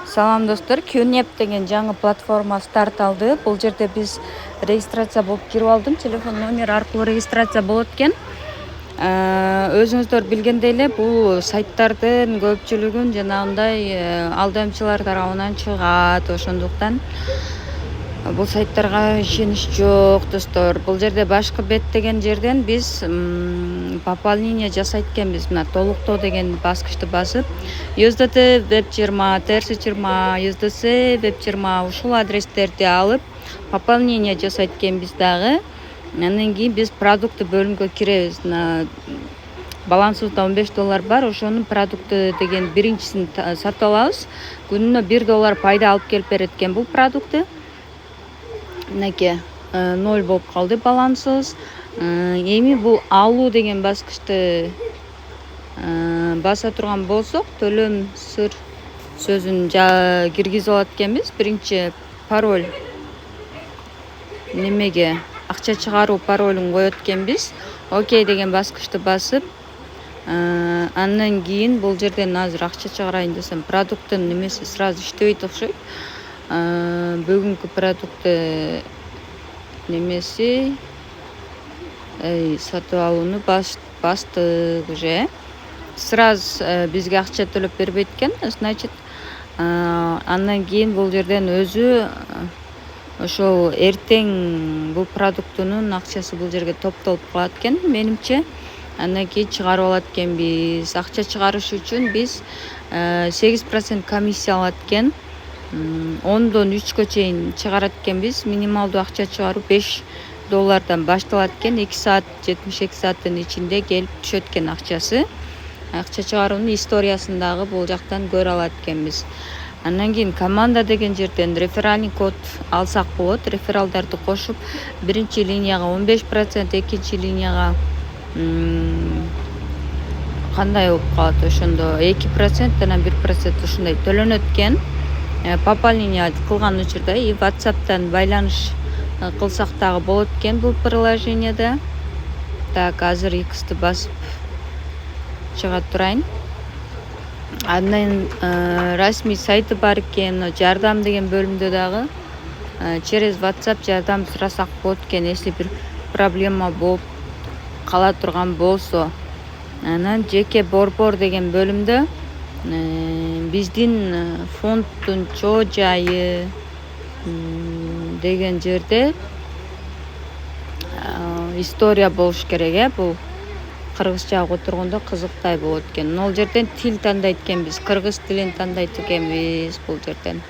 Салам достор, QNAP деген жаңы платформа старт алды. Бұл жерде біз регистрация болып кирип алдым. Телефон номер аркылуу регистрация болот экен. Өзүңүздөр билгендей эле бул сайттардын көпчүлүгүн жанагындай алдамчылар тарабынан чыгат. Ошондуктан бул сайттарга ишенич жок достор. Бул жерде башкы бет деген жерден биз пополнение жасайт экенбиз. Мына толуктоо деген баскычты басып, USDT Web20, TRC20, USDC Web20 ушул адрестерди алып пополнение жасайт экенбиз дагы. Андан кийин биз продукты бөлүмгө киребиз. Балансыбызда $15 бар. Ошонун продукты деген биринчисин сатып алабыз. Күнүнө $1 пайда алып келип берет экен бул продукты. Мынакей 0 болуп калды балансыбыз. Эми бул алуу деген баскычты баса турган болсок, төлөм сыр сөзүн киргизип алат экенбиз. Биринчи пароль немеге акча чыгаруу паролун коет экенбиз. Окей деген баскычты басып, андан кийин бул жерден азыр акча чыгарайын десем, продукттун немеси сразу иштебейт окшойт. Бүгүнкү продукты немеси сатып алууну бастык уже. Сразу бизге акча төлөп бербейт экен. Значит, андан кийин бул жерден өзү ошол эртең бул продуктунун акчасы бул жерге топтолуп калат экен, менимче. Андан кийин чыгарып алат экенбиз. Акча чыгарыш үчүн биз 8% комиссия алат экен. 10-дон 3-кө чейин чыгарат экенбиз. Минималдуу акча чыгаруу $5 башталат экен. 2 саат 72 сааттын ичинде келип түшөт экен акчасы. Акча чыгаруунун историясын дагы бул жактан көрө алат экенбиз. Андан кийин команда деген жерден реферальный код алсак болот. Рефералдарды кошуп, биринчи линияга 15%, экинчи линияга кандай болуп калат ошондо 2%, жана 1% ушундай төлөнөт экен. Пополнение кылган учурда и WhatsApp'тан байланыш кылсак дагы болот экен бул приложениеде. Так, азыр X'ти басып чыга турайын. Андан расмий сайты бар экен, жардам деген бөлүмдө дагы через WhatsApp жардам сурасак болот экен, если бир проблема болуп кала турган болсо. Анан жеке борбор деген бөлүмдө биздин фонддун чоо жайы деген жерде история болуш керек. Бул кыргызча отургондо кызыктай болот экен. Ол жерден тил тандайт экенбиз, кыргыз тилин тандайт экенбиз бул жерден.